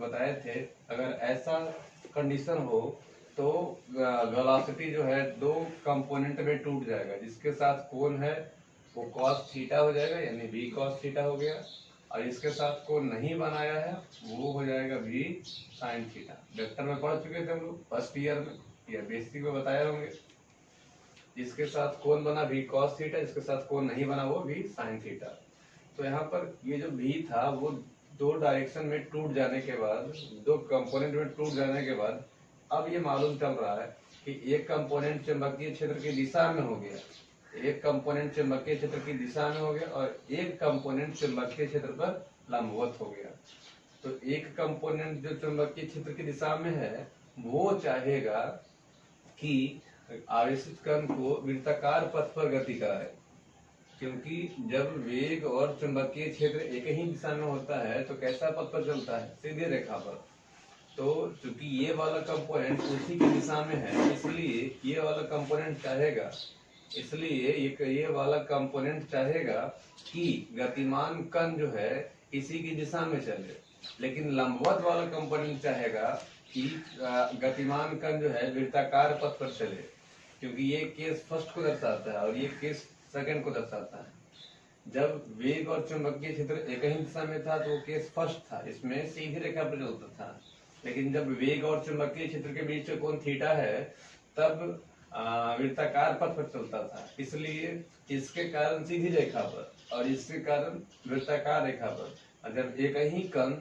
बताए थे, अगर ऐसा कंडीशन हो तो वेलोसिटी जो है दो कंपोनेंट में टूट जाएगा। जिसके साथ कोण है वो cos थीटा हो जाएगा, यानी v cos थीटा हो गया, और इसके साथ कोण नहीं बनाया है वो हो जाएगा v sin थीटा। वेक्टर में पढ़ चुके थे हम लोग फर्स्ट ईयर में, या बेसिक में बताए होंगे। जिसके साथ कोण बना v cos थीटा, इसके साथ कोण नहीं बना वो v sin थीटा। तो यहाँ पर ये जो v था वो दो डायरेक्शन में टूट जाने के बाद, दो कंपोनेंट में टूट जाने के बाद अब ये मालूम चल रहा है कि एक कंपोनेंट चुंबकीय क्षेत्र की दिशा में हो गया, एक कंपोनेंट चुंबकीय क्षेत्र की दिशा में हो गया और एक कंपोनेंट चुंबकीय क्षेत्र पर लंबवत हो गया। तो एक कंपोनेंट जो चुंबकीय क्षेत्र की दिशा में है वो चाहेगा कि आवेशित कण को वृत्ताकार पथ पर गति कराए, क्योंकि जब वेग और चुंबकीय क्षेत्र एक ही दिशा में होता है तो कैसा पथ पर चलता है, सीधी रेखा पर। तो चूंकि ये वाला कंपोनेंट उसी की दिशा में है, इसलिए ये वाला कंपोनेंट चाहेगा, इसलिए ये वाला कंपोनेंट चाहेगा कि गतिमान कण जो है इसी की दिशा में चले, लेकिन लंबवत वाला कंपोनेंट चाहेगा कि गतिमान कण जो है वृत्ताकार पथ पर चले, क्योंकि ये केस फर्स्ट को दर्शाता है और ये केस सेकंड को दर्शाता है। जब वेग और चुंबकीय क्षेत्र एक ही दिशा में था तो वो केस फर्स्ट था, इसमें सीधी रेखा पर चलता था। लेकिन जब वेग और चुंबकीय क्षेत्र के बीच कोण थीटा है तब वृत्ताकार पथ पर चलता था, इसलिए इसके कारण सीधी रेखा पर और इसके कारण वृत्ताकार रेखा पर। और जब एक ही कण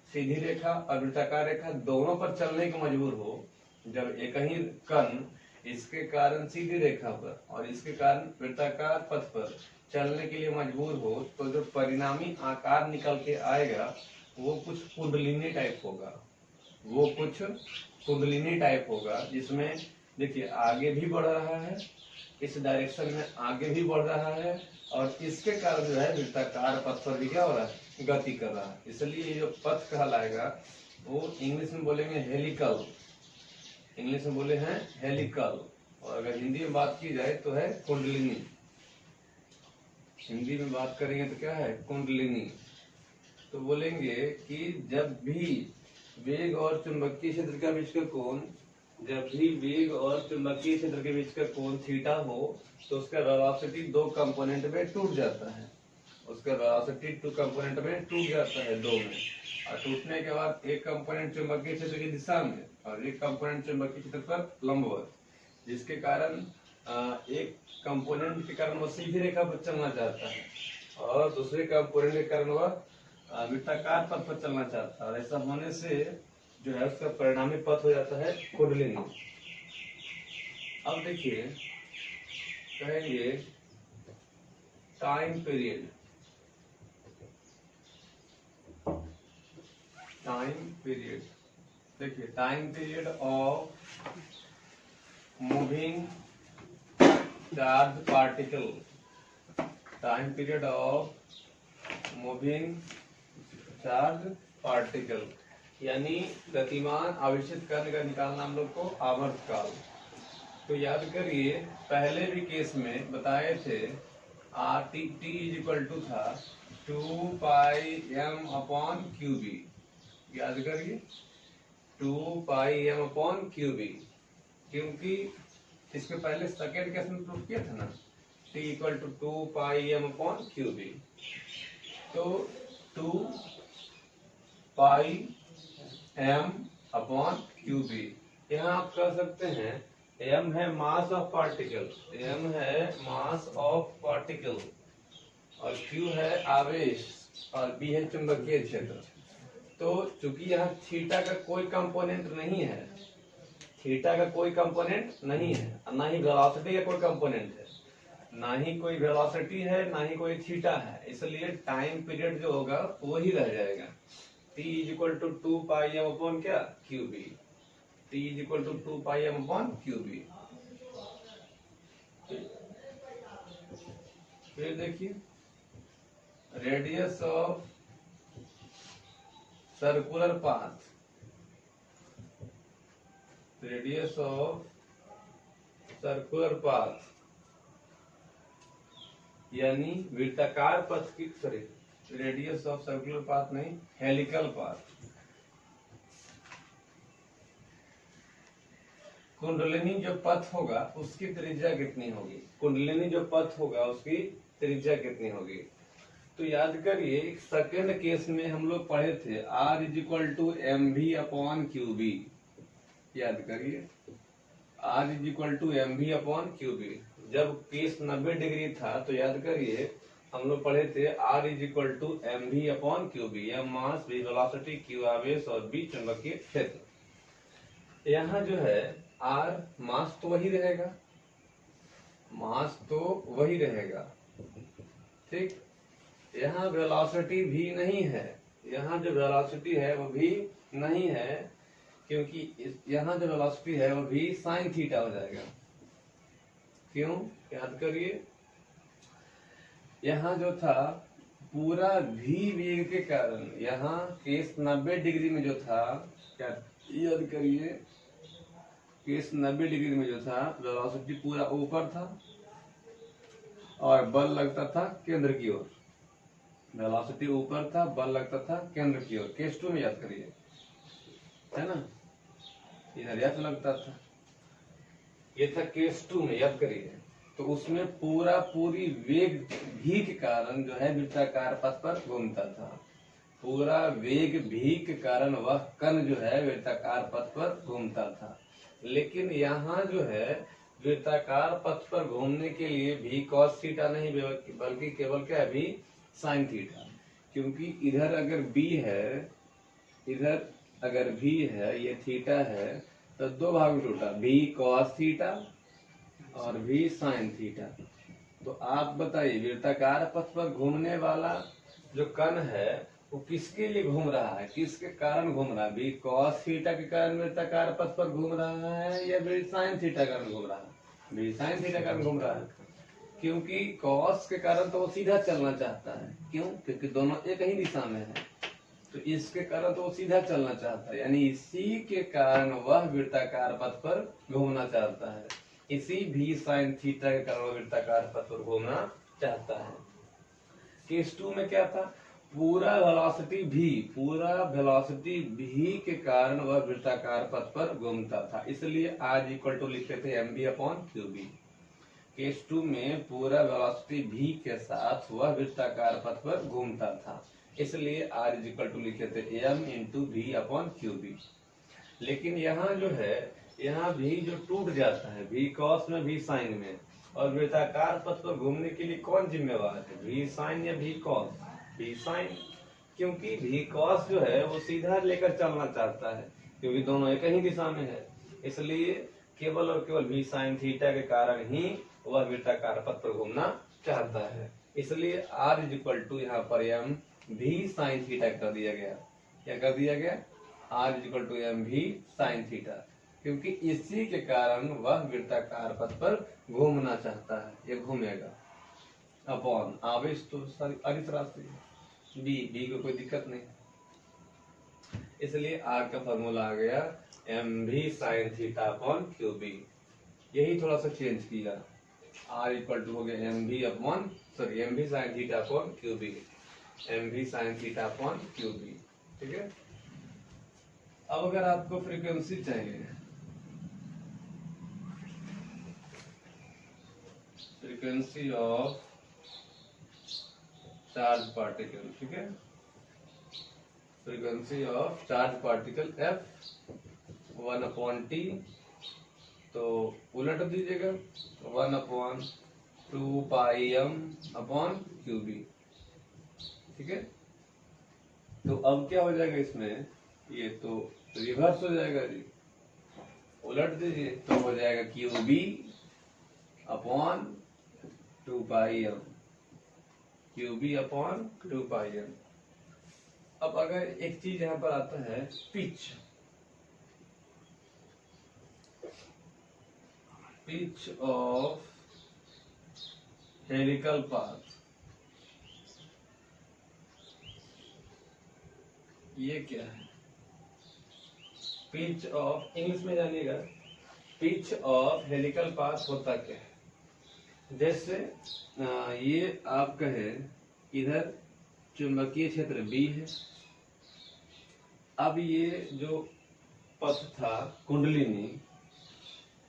सीधी रेखा और वृत्ताकार रेखा दोनों पर चलने को मजबूर हो, जब एक ही कण इसके कारण सीधी रेखा पर और इसके कारण वृत्ताकार पथ पर चलने के लिए मजबूर हो, तो जो परिणामी आकार निकल के आएगा वो कुछ कुंडलिनी टाइप होगा, वो कुछ कुंडलिनी टाइप होगा, जिसमें देखिए आगे भी बढ़ रहा है, इस डायरेक्शन में आगे भी बढ़ रहा है और इसके कारण जो है वृत्ताकार पथ पर भी क्या हो रहा है, गति कर रहा है। इसलिए ये जो पथ कहलाएगा वो इंग्लिश में बोलेंगे हेलिकल, इंग्लिश में बोले हैं हेलिकल, और अगर हिंदी में बात की जाए तो है कुंडलिनी। हिंदी में बात करेंगे तो क्या है, कुंडलिनी। तो बोलेंगे कि जब भी वेग और चुंबकीय क्षेत्र के बीच का कोण, जब भी वेग और चुंबकीय क्षेत्र के बीच का कोण थीटा हो तो उसका वेलोसिटी दो कंपोनेंट में टूट जाता है, उसका वेलोसिटी टू कंपोनेंट में टूट जाता है, दो में। और टूटने के बाद एक कंपोनेंट चुंबकीय क्षेत्र की दिशा में और एक कंपोनेंट चुंबकीय क्षेत्र पर लंबवत, जिसके कारण एक कंपोनेंट के कारण वो सीधी रेखा पर चलना चाहता है और दूसरे कंपोनेंट के कारण वह वृत्ताकार पथ पर चलना चाहता है। और ऐसा होने से जो है उसका परिणामी पथ हो जाता है कुंडलिनी। अब देखिए कहेंगे टाइम पीरियड, टाइम पीरियड। देखिए time period of moving charge particle, time period of moving charge particle, यानी गतिमान आवेशित कण का निकालना हम लोग को आवर्तकाल। तो याद करिए पहले भी केस में बताए थे टी इज इक्वल टू था 2 pi m upon Q B, याद करिए 2 pi m upon Q B, क्योंकि इसके पहले सेकेंड केस में प्रूफ किया था ना, t equal to 2 pi m upon Q B. तो 2 pi m upon Q B, यहाँ आप कह सकते हैं m है मास ऑफ पार्टिकल, m है मास ऑफ पार्टिकल और q है आवेश और b है चुंबकीय क्षेत्र। तो चूंकि यहाँ थीटा का कोई कंपोनेंट नहीं है, थीटा का कोई कंपोनेंट नहीं है, ना ही वेलोसिटी का कोई कंपोनेंट है, ना ही कोई वेलोसिटी है, ना ही कोई थीटा है, इसलिए टाइम पीरियड जो होगा वो ही रह जाएगा। t is equal to 2 pi m upon क्या, q B, t is equal to 2 pi m upon Q B. फिर देखिए radius of circular path, radius of circular path यानी वृत्ताकार पथ की, sorry radius of circular path नहीं, helical path, कुंडलिनी जो पथ होगा उसकी त्रिज्या कितनी होगी, कुंडलिनी जो पथ होगा उसकी त्रिज्या कितनी होगी। तो याद करिए सेकंड केस में हम लोग पढ़े थे R is to M V upon Q B. याद करिए R is to M V upon Q B. जब केस 90 डिग्री था तो याद करिए हम लोग पढ़े थे R is to M V upon Q B. M mass, v velocity, q आवेश और b चुंबकीय क्षेत्र। यहाँ जो है R मास तो वही रहेगा, मास तो वही रहेगा, ठीक। यहाँ वेलोसिटी भी नहीं है, यहाँ जो वेलोसिटी है वो भी नहीं है, क्योंकि यहाँ जो वेलोसिटी है वो भी साइन थीटा हो जाएगा। क्यों, याद करिए यहाँ जो था पूरा भी वेग के कारण, यहाँ केस 90 डिग्री में जो था, क्या याद करिए केस 90 डिग्री में जो था वेलोसिटी पूरा ऊपर था और बल लगता था केंद्र की ओर। वेलोसिटी ऊपर था, बल लगता था केंद्र की ओर। केस 2 में याद करिए, है ना, इधर एफ लगता था, ये था केस 2 में, याद करिए। तो उसमें पूरी वेग भी के कारण जो है वृत्ताकार पथ पर घूमता था, पूरा वेग भी के कारण वह कण जो है वृत्ताकार पथ पर घूमता था। लेकिन यहाँ जो है वृत्ताकार पथ पर घूमने के लिए भी cos थीटा नहीं बल्कि केवल क्या है, भी sin थीटा। क्योंकि इधर अगर b है, इधर अगर v है, ये थीटा है, तो दो भाग में टूटा, v cos थीटा और v sin थीटा। तो आप बताइए वृत्ताकार पथ पर घूमने वाला जो कण है वो किसके लिए घूम रहा है, किसके कारण घूम रहा है, v cos थीटा के कारण वृत्ताकार पथ पर घूम रहा है या v sin थीटा के कारण घूम रहा है, v sin थीटा के कारण घूम रहा है। क्योंकि cos के कारण तो वो सीधा चलना चाहता है, क्यों, क्योंकि दोनों एक ही दिशा में है, तो इसके कारण तो वो सीधा चलना चाहता है, यानी इसी के कारण वह वृत्ताकार पथ पर घूमना चाहता है। इसी भी साइन थीटा के कारण वह वृत्ताकार पथ पर घूमना चाहता है। केस 2 में क्या था, पूरा वेलोसिटी भी के कारण वह वृत्ताकार पथ पर घूमता था, इसलिए R इक्वल टू लिखते थे M B upon Q B. Case 2 में पूरा वेलोसिटी भी के साथ वह वृत्ताकार पथ पर घूमता था, इसलिए R इक्वल टू लिखे थे M into V upon Q B. लेकिन यहाँ जो है, यहाँ भी जो टूट जाता है, v cos में v sin में, और वृत्ताकार पथ पर घूमने के लिए कौन जिम्मेवार है, v sin या v cos, v sin। क्योंकि v cos जो है वो सीधा लेकर चलना चाहता है, क्योंकि दोनों एक ही दिशा में है, इसलिए केवल और केवल v sin थीटा के कारण ही वह वृत्ताकार पथ पर घूमना चाहता है। इसलिए R इज इक्वल टू यहाँ पर m v sin थीटा कर दिया गया। क्या कर दिया गया, R is equal to M V sine theta, क्योंकि इसी के कारण वह वृत्ताकार पथ पर घूमना चाहता है, ये घूमेगा। अपॉन आवेश तो अरित राशि b को कोई दिक्कत नहीं, इसलिए R का फॉर्मूला आ गया M V sine theta upon Q B. यही थोड़ा सा चेंज किया, R इक्वल टू हो गया M V sine theta upon Q B, M V sine theta upon Q B, ठीक है। अब अगर आपको फ्रीक्वेंसी चाहिए, फ्रीक्वेंसी ऑफ चार्ज पार्टिकल, ठीक है, frequency of charge particle f 1/t, तो उलट दीजिएगा 1/2 पाई m अपॉन क्यू बी, ठीक है। तो अब क्या हो जाएगा इसमें, ये तो रिवर्स हो जाएगा जी, उलट दीजिए तो हो जाएगा Q B upon 2 pi m, Q B upon 2 pi m। अब अगर एक चीज यहाँ पर आता है पिच ऑफ हेलिकल पाथ, ये क्या है, पिच ऑफ, इंग्लिश में जानिएगा, पिच ऑफ हेलिकल पाथ होता क्या है। जैसे ये आप कहे इधर चुंबकीय क्षेत्र B है, अब ये जो पथ था कुंडलिनी,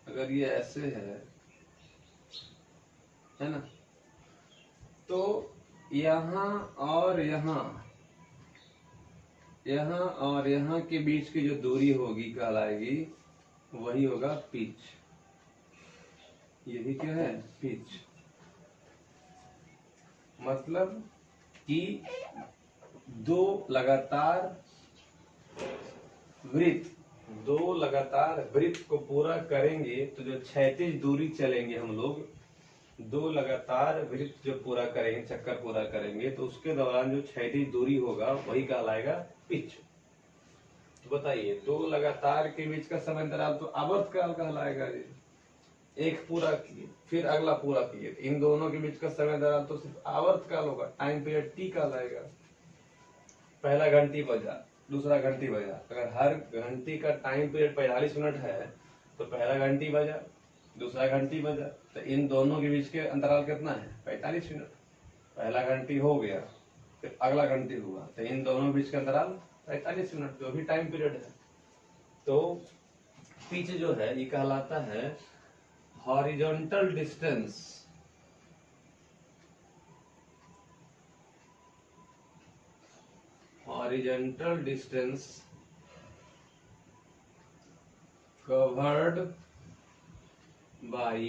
अगर ये ऐसे है ना, तो यहाँ और यहाँ के बीच की जो दूरी होगी कहलाएगी, वही होगा पिच। यही क्या है, पिच। मतलब कि दो लगातार वृत्त को पूरा करेंगे तो जो क्षैतिज दूरी चलेंगे हम लोग, दो लगातार वृत्त जो पूरा करेंगे, चक्कर पूरा करेंगे, तो उसके दौरान जो क्षैतिज दूरी होगा वही कहलाएगा पिच। तो बताइए, दो लगातार के बीच का समय अंतराल तो आवर्तकाल कहलाएगा। एक पूरा किए फिर अगला पूरा किए, इन दोनों के बीच का समय अंतराल तो सिर्फ आवर्तकाल होगा, टाइम पीरियड टी कहलाएगा। पहला घंटी बजा, दूसरा घंटी बजा, अगर हर घंटी का टाइम पीरियड 45 मिनट है तो पहला घंटी बजा, दूसरा घंटी बजा, तो इन दोनों के बीच के अंतराल कितना है, 45 मिनट। पहला घंटी हो गया फिर अगला घंटी हुआ, तो इन दोनों के बीच का अंतराल 45 मिनट, जो भी टाइम पीरियड है। तो पिच जो है ये कहलाता है horizontal distance, covered by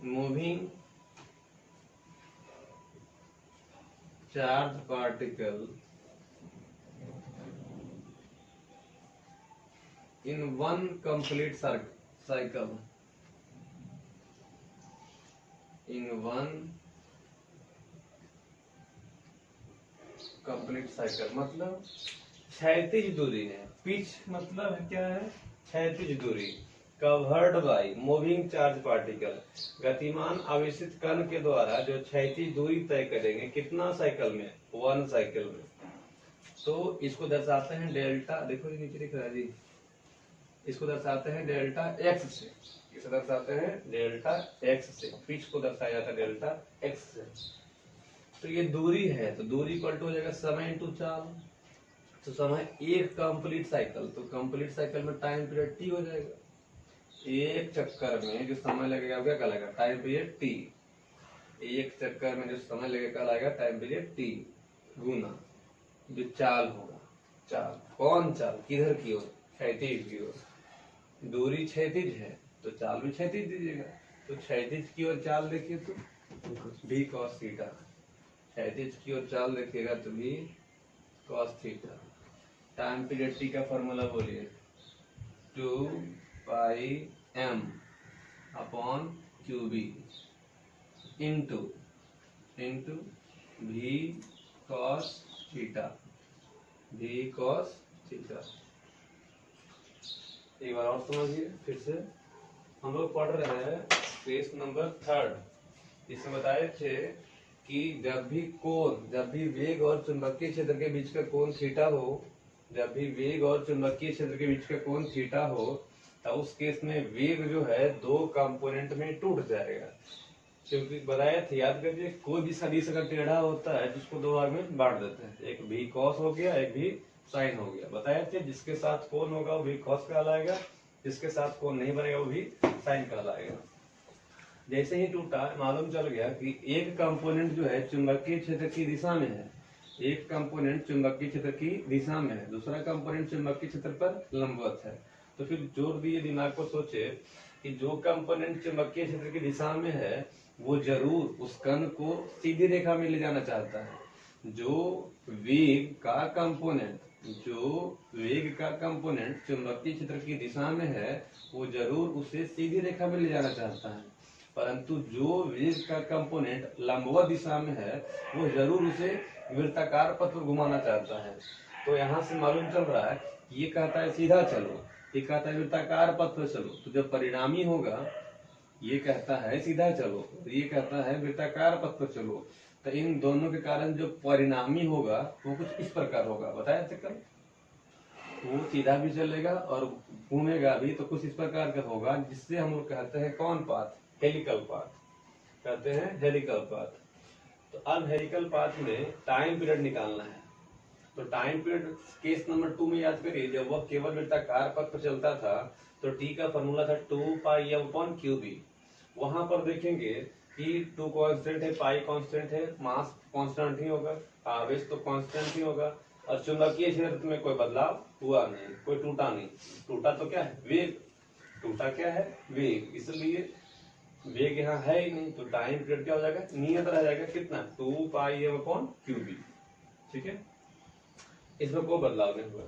moving charged particle in one complete cycle. In one complete cycle मतलब क्षैतिज दूरी है। पिच मतलब क्या है, क्षैतिज दूरी। Covered by moving charge particle, गतिमान आवेशित कण के द्वारा जो क्षैतिज दूरी तय करेंगे, कितना साइकिल में, 1 साइकिल में। तो इसको दर्शाते हैं डेल्टा, देखो ये नीचे लिख रहा है जी, इसको दर्शाते हैं डेल्टा एक्स से। इसे दर्शाते हैं डेल्टा एक्स से, पिच को दर्शाया जाता है डेल्टा एक्स से। तो ये दूरी है, तो दूरी इक्वल टू हो जाएगा समय इंटू चाल। तो समय एक कंप्लीट साइकिल, तो कंप्लीट साइकिल में टाइम पीरियड टी हो जाएगा। एक चक्कर में जो समय लगेगा क्या कहलाएगा, टाइम पीरियड टी। एक चक्कर में जो समय लगेगा कहलाएगा टाइम पीरियड टी, गुना जो चाल होगा। चाल कौन चाल, किधर की ओर, क्षैतिज की ओर। दूरी क्षैतिज है तो चाल भी क्षैतिज दीजिएगा। तो क्षैतिज की ओर चाल देखिए तो भी कॉस थीटा, क्षैतिज की ओर चाल देखिएगा तो भी cos theta. Time period T का फॉर्मूला बोलिए, 2 pi m upon QB into v cos theta, v cos theta. एक बार और समझिए फिर से। हम लोग पढ़ रहे हैं पेज नंबर 3। इसमें बताए थे कि जब भी वेग और चुंबकीय क्षेत्र के बीच का कोण थीटा हो, जब भी वेग और चुंबकीय क्षेत्र के बीच का कोण थीटा हो, तो उस केस में वेग जो है दो कंपोनेंट में टूट जाएगा। क्योंकि बताया था, याद करिए, कोई भी सदिश अगर टेढ़ा होता है जिसको दो भाग में बांट देते हैं, एक भी कॉस हो गया, एक भी साइन हो गया। बताया थे जिसके साथ कोण होगा वो भी कॉस कहलाएगा, जिसके साथ कोण नहीं बनेगा वो भी साइन कहलाएगा। जैसे ही टूटा, मालूम चल गया कि एक कंपोनेंट जो है चुंबकीय क्षेत्र की दिशा में है, एक कंपोनेंट चुंबकीय क्षेत्र की दिशा में है, दूसरा कंपोनेंट चुंबकीय क्षेत्र पर लंबवत है। तो फिर जोर दिए दिमाग को, सोचे कि जो कंपोनेंट चुंबकीय क्षेत्र की दिशा में है वो जरूर उस कण को सीधी रेखा में ले जाना चाहता है। जो वेग का कंपोनेंट चुंबकीय क्षेत्र की दिशा में है वो जरूर उसे सीधी रेखा में ले जाना चाहता है, परंतु जो वेग का कंपोनेंट लंबवत दिशा में है वो जरूर उसे वृत्ताकार पथ पर घुमाना चाहता है। तो यहाँ से मालूम चल रहा है, ये कहता है सीधा चलो, ये कहता है वृत्ताकार पथ पर चलो। तो जो परिणामी होगा, ये कहता है सीधा चलो, ये कहता है वृत्ताकार पथ पर चलो। तो इन दोनों के कारण जो परिणामी होगा वो कुछ इस प्रकार होगा। बताया था कल, वो सीधा भी चलेगा और घूमेगा भी, तो कुछ इस प्रकार का होगा, जिससे हम लोग कहते हैं कौन पाथ, हेलिकल पाथ कहते हैं, हेलिकल पाथ। तो अब हेलिकल पाथ में टाइम पीरियड निकालना है। तो टाइम पीरियड केस नंबर 2 में याद करिए, जब वह केवल वृत्ताकार पथ पर चलता था तो टी का फॉर्मूला था 2πm/qb। वहां पर देखेंगे कि 2 कांस्टेंट है, पाई कांस्टेंट है, मास कांस्टेंट ही होगा, आवेश तो कांस्टेंट ही होगा, और चुंबकीय क्षेत्र में कोई बदलाव हुआ नहीं, कोई टूटा नहीं। टूटा तो क्या है? वेग। टूटा क्या है? वेग। इसलिए वेग यहाँ है ही नहीं, तो टाइम पीरियड क्या हो जाएगा? नियत रह जाएगा। कितना? 2πm/qb। ठीक है, इसमें कोई बदलाव नहीं हुआ।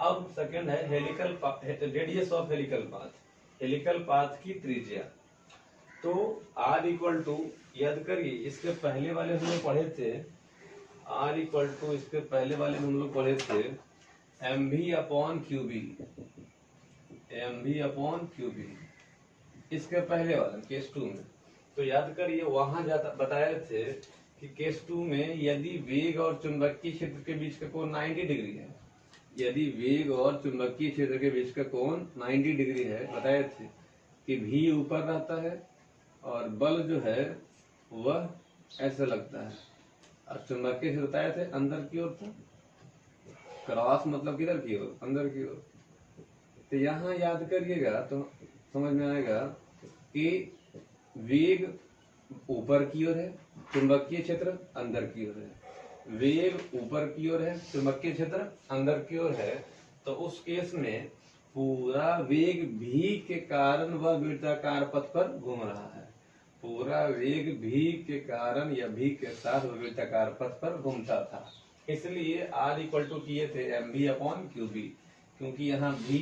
अब सेकंड है helical radius of helical path. Helical path की त्रिज्या तो r इक्वल टू, याद करिए इसके पहले वाले हम लोग पढ़े थे, r इक्वल टू इसके पहले वाले में हम लोग पढ़े थे mv/qb। mv/qb इसके पहले वाले केस 2 में। तो याद करिए वहां जाता बताए थे कि केस 2 में यदि वेग और चुंबकीय क्षेत्र के बीच का कोण 90 डिग्री है, यदि वेग और चुंबकीय क्षेत्र के बीच का कोण 90 डिग्री है, बताए थे कि v ऊपर रहता है और बल जो है वह ऐसे लगता है, और चुंबकीय क्षेत्र बताए थे अंदर की ओर था। क्रॉस मतलब किधर की ओर? अंदर की ओर। तो यहाँ याद करिएगा तो समझ में आएगा कि वेग ऊपर की ओर है, चुंबकीय क्षेत्र अंदर की ओर है। वेग ऊपर की ओर है, चुंबकीय क्षेत्र अंदर की ओर है, तो उस केस में पूरा वेग v के कारण वह वृत्ताकार पथ पर घूम रहा है। पूरा वेग v के कारण या v के साथ वह वृत्ताकार पथ पर घूमता था। इसलिए r इक्वल टू किए थे mv/qb, क्योंकि यहाँ v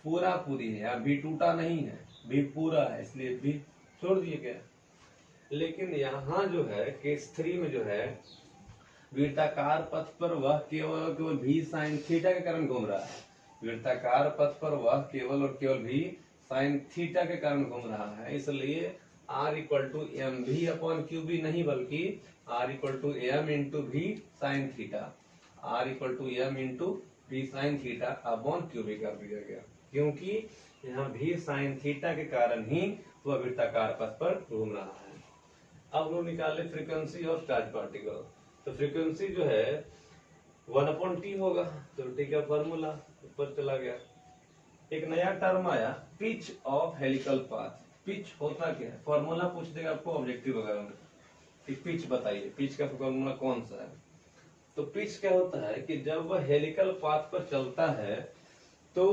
पूरा पूरी है, यहाँ v टूटा नहीं है, v पूरा है, इसलिए v छोड़ दिए गया। लेकिन यहाँ जो है केस 3 में जो है वृत्ताकार पथ पर वह केवल v sin थीटा के कारण घूम रहा है। वृत्ताकार पथ पर वह केवल और केवल v sin थीटा के कारण घूम रहा है, इसलिए r इक्वल टू mv/qb नहीं, बल्कि r equal to m into v sin theta, r equal to m into v sin theta upon qb कर दिया गया, क्योंकि यहाँ v sin थीटा के कारण ही वह वृत्ताकार पथ पर घूम रहा है। अब लोग निकाले फ्रीक्वेंसी ऑफ चार्ज पार्टिकल। तो फ्रीक्वेंसी जो है 1/t होगा, तो t का फॉर्मूला ऊपर चला गया। एक नया टर्म आया, pitch of helical path. Pitch होता क्या है? फॉर्मूला पूछ देगा आपको ऑब्जेक्टिव वगैरह में कि पिच बताइए, पिच का फॉर्मूला कौन सा है। तो पिच क्या होता है कि जब वह हेलिकल पाथ पर चलता है तो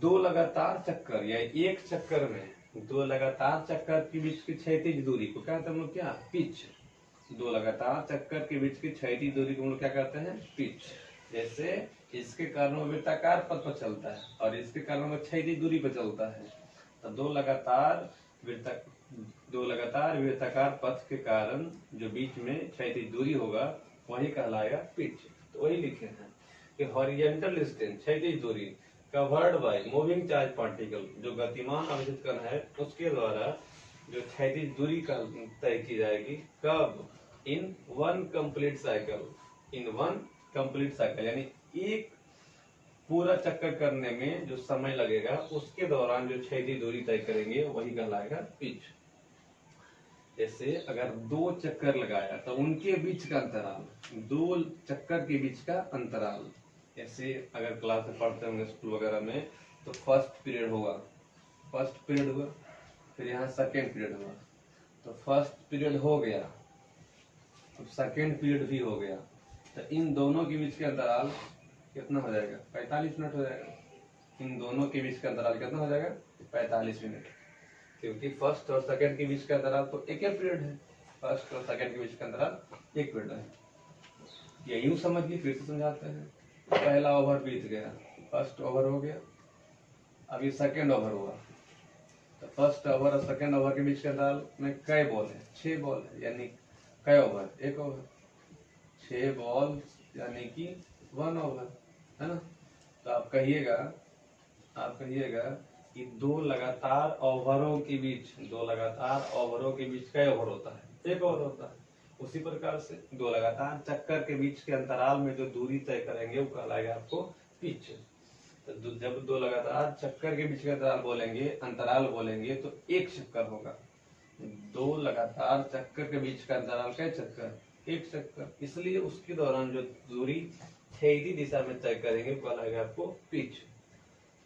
दो लगातार चक्कर या एक चक्कर में दो लगातार चक्कर के बीच की क्षैतिज दूरी को क्या कहते हैं हम लोग? क्या? पिच। दो लगातार चक्कर के बीच की क्षैतिज दूरी को हम लोग क्या कहते हैं? पिच। जैसे इसके कारण वो वृत्ताकार पथ पर चलता है और इसके कारण वो क्षैतिज दूरी पर चलता है, तो दो लगातार वृत्ताकार पथ के कारण जो बीच में क्षैतिज दूरी होगा वही कहलाएगा पिच। तो वही लिखे हैं कि हॉरिजॉन्टल डिस्टेंस, क्षैतिज दूरी, covered by moving charge particle, जो गतिमान अवशिष्ट कण है उसके द्वारा जो क्षैतिज दूरी का तय की जाएगी। कब? In one complete cycle. In one complete cycle यानी एक पूरा चक्कर करने में जो समय लगेगा उसके दौरान जो क्षैतिज दूरी तय करेंगे वही कहलाएगा पिच। जैसे अगर दो चक्कर लगाया तो उनके बीच का अंतराल, दो चक्कर के बीच का अंतराल, जैसे अगर क्लास में पढ़ते होंगे स्कूल वगैरह में, तो फर्स्ट पीरियड हुआ, फिर यहाँ सेकेंड पीरियड हुआ, तो फर्स्ट पीरियड हो गया, तो सेकेंड पीरियड भी हो गया, तो इन दोनों के बीच का अंतराल कितना हो जाएगा? 45 मिनट हो जाएगा। इन दोनों के बीच का अंतराल कितना हो जाएगा? 45 मिनट, क्योंकि फर्स्ट और सेकंड के बीच का अंतराल तो एक ही पीरियड है। फर्स्ट और सेकंड के बीच का अंतराल एक पीरियड है। ये यूं समझिए, फिर से समझाते हैं। पहला ओवर बीत गया, फर्स्ट ओवर हो गया, अभी सेकंड ओवर हुआ, तो फर्स्ट ओवर और सेकंड ओवर के बीच का अंतराल में कई बॉल है? 6 बॉल है, यानी कई ओवर? 1 ओवर। 6 बॉल यानी कि 1 ओवर, है ना। तो आप कहिएगा कि दो लगातार ओवरों के बीच कई ओवर होता है? 1 ओवर होता है। उसी प्रकार से दो लगातार चक्कर के बीच के अंतराल में जो दूरी तय करेंगे वो कहलाएगा आपको पिच। तो जब दो लगातार चक्कर के बीच का अंतराल बोलेंगे तो एक चक्कर होगा। दो लगातार चक्कर के बीच का अंतराल क्या चक्कर? एक चक्कर, इसलिए उसके दौरान जो दूरी क्षैतिज दिशा में तय करेंगे वो कहलाएगा आपको पिच।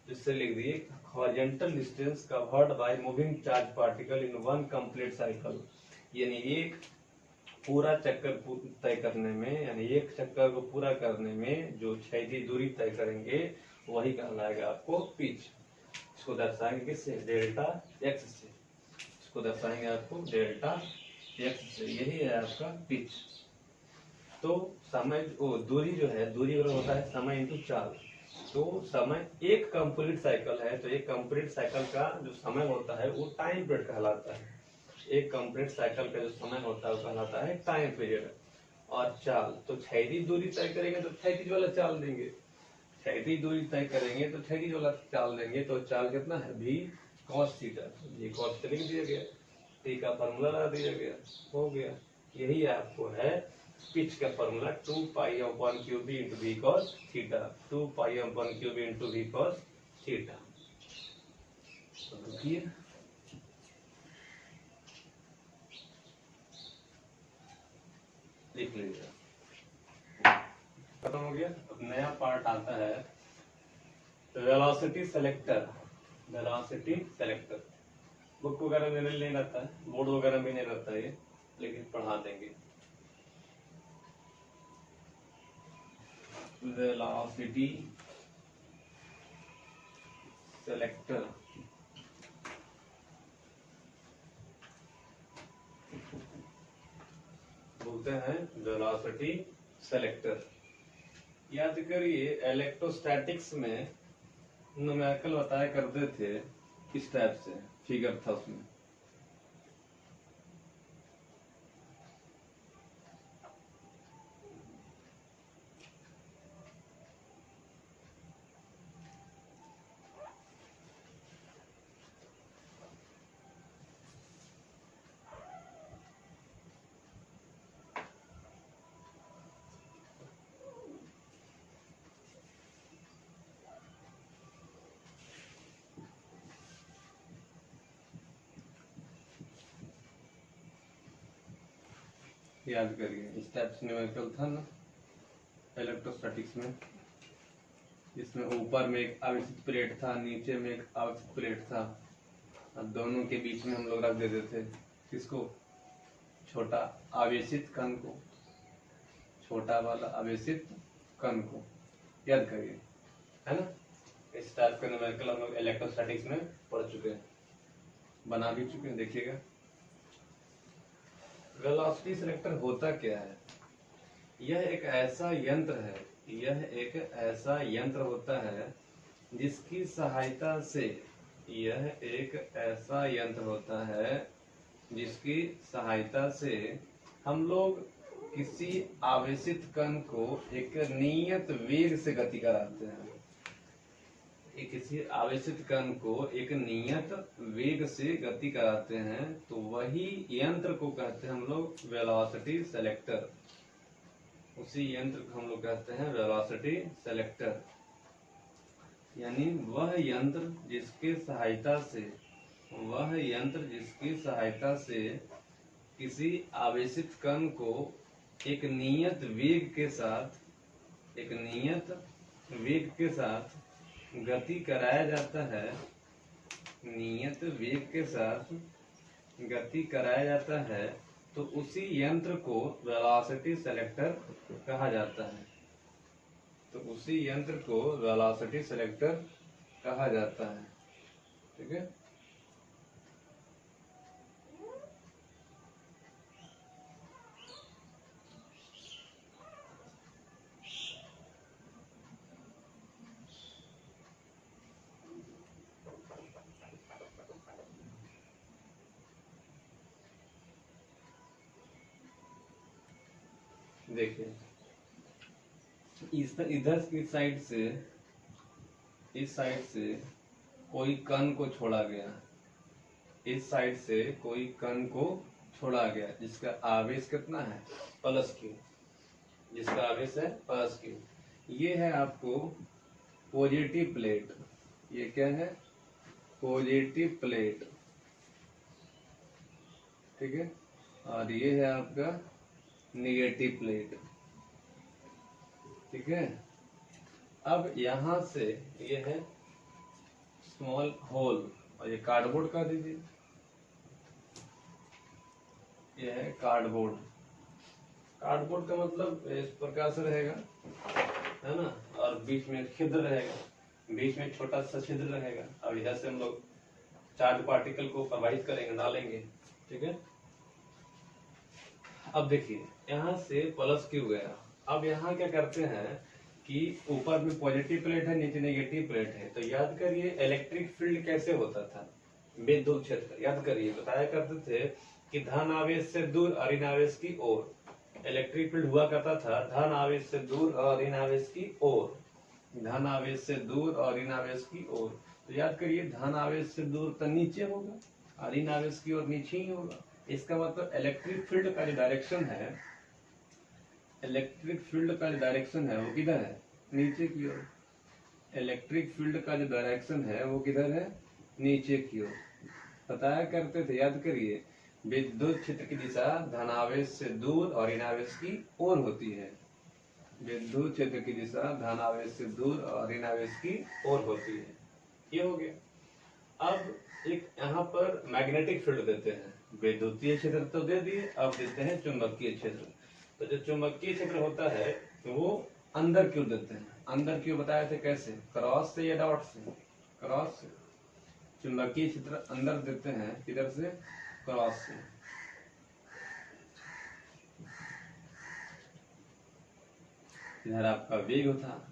जिससे लिख दिए horizontal distance covered by moving charge particle in one complete cycle, यानी एक पूरा चक्कर तय करने में, यानी एक चक्कर को पूरा करने में जो क्षैतिज दूरी तय करेंगे वही कहलाएगा आपको पिच। इसको दर्शाएंगे किससे? डेल्टा एक्स से। इसको दर्शाएंगे आपको डेल्टा एक्स से, यही है आपका पिच। तो समय दूरी जो है, दूरी बराबर होता है समय इंटू चाल। तो समय एक कंप्लीट साइकिल है, तो एक कंप्लीट साइकिल का जो समय होता है वो टाइम पीरियड कहलाता है। एक कंप्लीट साइकिल का जो समय होता है वो कहलाता है टाइम पीरियड। और चाल, तो क्षैतिज दूरी तय करेंगे तो क्षैतिज वाला चाल देंगे, क्षैतिज दूरी तय करेंगे तो क्षैतिज वाला चाल देंगे। तो चाल कितना है? v cos थीटा, ये cos थीटा लिख दिया गया, t का फार्मूला लगा दिया गया, हो गया। यही आपको है पिच का formula 2 pi upon Q B into V cos theta, 2 pi upon Q B into V cos theta. रुकिए, लिख लीजिए, खत्म हो गया। अब नया पार्ट आता है velocity selector. Velocity selector book वगैरह में नहीं रहता है, बोर्ड वगैरह में नहीं रहता है ये, लेकिन पढ़ा देंगे। वेलोसिटी सेलेक्टर बोलते हैं वेलोसिटी सेलेक्टर। याद करिए इलेक्ट्रोस्टैटिक्स में न्यूमेरिकल बताया करते थे, किस टाइप से फिगर था उसमें। याद करिए इस टाइप से न्यूमेरिकल था ना इलेक्ट्रोस्टैटिक्स में, जिसमें ऊपर में एक आवेशित प्लेट था, नीचे में एक आवेशित प्लेट था, और दोनों के बीच में हम लोग रख देते थे किसको? छोटा आवेशित कण को, छोटा वाला आवेशित कण को। याद करिए, है ना। इस टाइप का न्यूमेरिकल हम लोग इलेक्ट्रोस्टैटिक्स में पढ़ चुके हैं, बना भी चुके हैं। देखिएगा वेलोसिटी सेलेक्टर होता क्या है? यह एक ऐसा यंत्र है, यह एक ऐसा यंत्र होता है जिसकी सहायता से, यह एक ऐसा यंत्र होता है जिसकी सहायता से हम लोग किसी आवेशित कण को एक नियत वेग से गति कराते हैं। किसी आवेशित कण को एक नियत वेग से गति कराते हैं, तो वही यंत्र को कहते हैं हम लोग वेलोसिटी सेलेक्टर। उसी यंत्र को हम लोग कहते हैं वेलोसिटी सेलेक्टर, यानी वह यंत्र जिसके सहायता से, वह यंत्र जिसकी सहायता से किसी आवेशित कण को एक नियत वेग के साथ, एक नियत वेग के साथ गति कराया जाता है, नियत वेग के साथ गति कराया जाता है, तो उसी यंत्र को वेलोसिटी सेलेक्टर कहा जाता है। तो उसी यंत्र को वेलोसिटी सेलेक्टर कहा जाता है। ठीक है, देखिए इधर की साइड से, इस साइड से कोई कण को छोड़ा गया, इस साइड से कोई कण को छोड़ा गया जिसका आवेश कितना है? प्लस क्यू, जिसका आवेश है प्लस क्यू। ये है आपको पॉजिटिव प्लेट, ये क्या है? Positive plate. ठीक है, और ये है आपका निगेटिव प्लेट। ठीक है, अब यहां से ये है स्मॉल होल और ये कार्डबोर्ड का दीजिए, ये है कार्डबोर्ड। कार्डबोर्ड का मतलब इस प्रकार से रहेगा, है ना, और बीच में छिद्र रहेगा, बीच में छोटा सा छिद्र रहेगा, और इधर से हम लोग चार्ज पार्टिकल को प्रवाहित करेंगे, डालेंगे। ठीक है, अब देखिए यहाँ से प्लस क्यू गया। अब यहाँ क्या करते हैं कि ऊपर में पॉजिटिव प्लेट है, नीचे नेगेटिव प्लेट है, तो याद करिए इलेक्ट्रिक फील्ड कैसे होता था, विद्युत क्षेत्र। याद करिए बताया करते थे कि धन आवेश से दूर और ऋण आवेश की ओर इलेक्ट्रिक फील्ड हुआ करता था, धन आवेश से दूर और ऋण आवेश की ओर, धन आवेश से दूर और ऋण आवेश की ओर। तो याद करिए धन आवेश से दूर तो नीचे होगा और ऋण आवेश की ओर नीचे ही होगा। इसका मतलब इलेक्ट्रिक फील्ड का जो डायरेक्शन है, इलेक्ट्रिक फील्ड का जो डायरेक्शन है वो किधर है, नीचे की ओर। इलेक्ट्रिक फील्ड का जो डायरेक्शन है वो किधर है, नीचे की ओर। बताया करते थे, याद करिए विद्युत क्षेत्र की दिशा धनावेश से दूर और ऋणावेश की ओर होती है। विद्युत क्षेत्र की दिशा धनावेश से दूर और ऋणावेश की ओर होती है। ये हो गया। अब एक यहाँ पर मैग्नेटिक फील्ड देते हैं, विद्युतीय क्षेत्र तो दे दिए, अब देते हैं चुंबकीय क्षेत्र। तो जो चुंबकीय क्षेत्र होता है वो अंदर क्यों देते हैं, अंदर क्यों बताए थे कैसे, क्रॉस से या डॉट से, क्रॉस से। चुंबकीय क्षेत्र अंदर देते हैं किधर से, क्रॉस से। इधर आपका वेग था,